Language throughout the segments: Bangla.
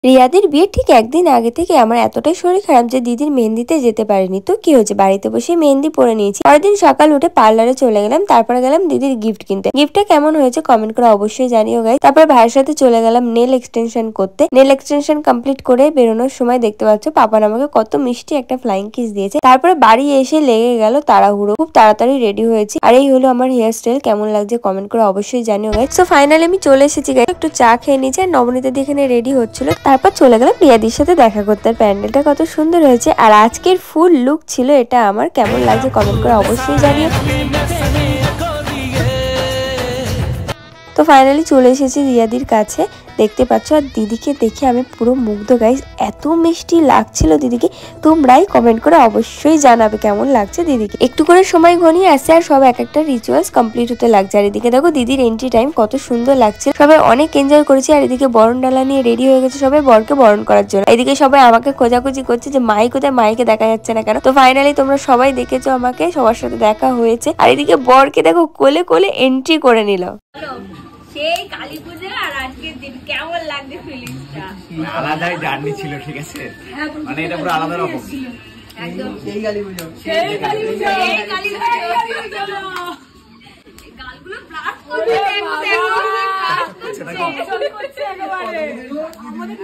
রিয়াদের বিয়ে ঠিক একদিন আগে থেকে আমার এতটাই শরীর খারাপ যে দিদির মেহেন্দিতে যেতে পারিনি। তো কি হয়েছে, বাড়িতে বসে মেহেন্দি পরে নিয়েছি। পরের দিন সকাল উঠে পার্লারে চলে গেলাম, তারপরে গেলাম দিদির গিফট কিনতে। গিফটটা কেমন হয়েছে কমেন্ট করে অবশ্যই জানিও গাইস। তারপর ভাইয়ের সাথে চলে গেলাম নেল এক্সটেনশন করতে। নেল এক্সটেনশন কমপ্লিট করে বেরোনোর সময় দেখতে পাচ্ছ পাপান আমাকে কত মিষ্টি একটা ফ্লাইং কিস দিয়েছে। তারপরে বাড়ি এসে লেগে গেল তাড়াহুড়ো, খুব তাড়াতাড়ি রেডি হয়েছি। আর এই হলো আমার হেয়ার স্টাইল, কেমন লাগছে কমেন্ট করে অবশ্যই জানিও গাইস। সো ফাইনালি আমি চলে এসেছি গাইস, একটু চা খেয়ে নিয়েছি আর নবনীতা দিয়ে এখানে রেডি হচ্ছিল। তারপর চলে গেলাম রিয়াদির সাথে দেখা করতে। আর প্যান্ডেলটা কত সুন্দর হয়েছে আর আজকের ফুল লুক ছিল এটা। আমার কেমন লাগছে কমেন্ট করে অবশ্যই জানিও। তো ফাইনালি চলে এসেছি রিয়াদির কাছে, দেখতে পাচ্ছ। আর দিদিকে দেখে আমি পুরো মুগ্ধ গাইস, এত মিষ্টি লাগছিল দিদিকে। তোমরাই কমেন্ট করে অবশ্যই জানাবে কেমন লাগছে দিদিকে। একটু করে সময় ঘনিয়ে আসছে আর সব এক একটা রিচুয়ালস কমপ্লিট হতে লাগছে। আর এদিকে দেখো দিদির এন্ট্রি টাইম কত সুন্দর লাগছে, সবাই অনেক এনজয় করেছে। আর এদিকে বরণ ডালা নিয়ে রেডি হয়ে গেছে সবাই বরকে বরণ করার জন্য। এদিকে সবাই আমাকে খোঁজাখুঁজি করছে যে মাই কোথায়, মাইকে দেখা যাচ্ছে না কেন। তো ফাইনালি তোমরা সবাই দেখেছো আমাকে, সবার সাথে দেখা হয়েছে। আর এদিকে বরকে দেখো কোলে কোলে এন্ট্রি করে নিল। সেই কালী পূজা আর আজকের দিন কেমন লাগছে ফিলিংসটা? আলাদাই জার্নি ছিল, ঠিক আছে, মানে এটা পুরো আলাদা রকম একদম। সেই কালী পূজা, সেই কালী পূজা, সেই কালী পূজা। গালগুলো ব্লাস্ট করছে, দেখো দেখো ব্লাস্ট করছে একেবারে। আমাদের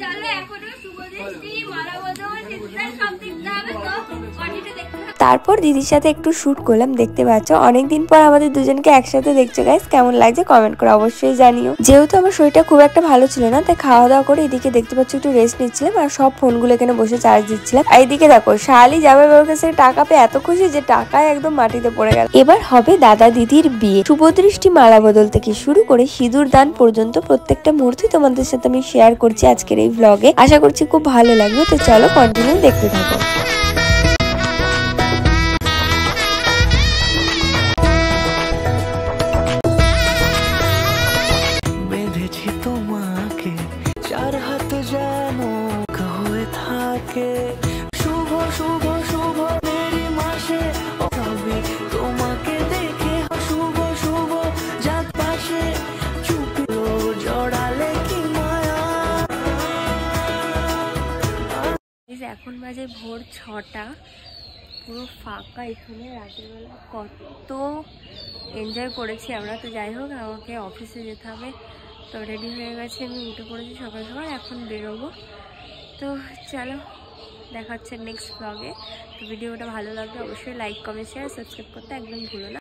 চলো এখনো শুভদৃষ্টি মালাবদল চিত্রার সব দেখতে হবে, তো কন্টিনিউ দেখতে হবে। তারপর দিদির সাথে একটু শুট করলাম, দেখতে পাচ্ছ অনেকদিন পর আমাদের দুজনকে একসাথে দেখছো গাইস, কেমন লাগছে কমেন্ট করে অবশ্যই জানিও। যেহেতু আমার শরীরটা খুব একটা ভালো ছিল না, তাই খাওয়া দাওয়া করে এদিকে দেখতে পাচ্ছ একটু রেস্ট নিচ্ছিলাম আর সব ফোনগুলো এখানে বসে চার্জ দিচ্ছিলাম। আর এদিকে দেখো শালি যাবে ওর কাছে টাকা পেয়ে এত খুশি যে টাকায় একদম মাটিতে পড়ে গেল। এবার হবে দাদা দিদির বিয়ে। শুভদৃষ্টি মালা বদল থেকে শুরু করে সিঁদুর দান পর্যন্ত প্রত্যেকটা মুহূর্তে তোমাদের সাথে আমি শেয়ার করছি আজকের এই ব্লগে। আশা করছি খুব ভালো লাগবে, তো চলো কন্টিনিউ দেখতে থাকো। তোমাকে চার হাত যেন হয়ে থাকে, শুভ শুভ শুভ মেরি মাসে সবই তোমাকে দেখে শুভ শুভ যাক পাশে চুপিও জড়ালে কি মায়া। এখন বাজে ভোর 6টা, পুরো ফাঁকা এখানে। রাতের বেলা কত এনজয় করেছি আমরা। তো যাই হোক, আমাকে অফিসে যেতে হবে, তো রেডি হয়ে গেছে, আমি উঠে পড়েছি সকাল সকাল, এখন বেরোবো। তো চলো দেখা হচ্ছে নেক্সট ব্লগে। তো ভিডিওটা ভালো লাগলে অবশ্যই লাইক কমেন্ট শেয়ার সাবস্ক্রাইব করতে একদম ভুলো না।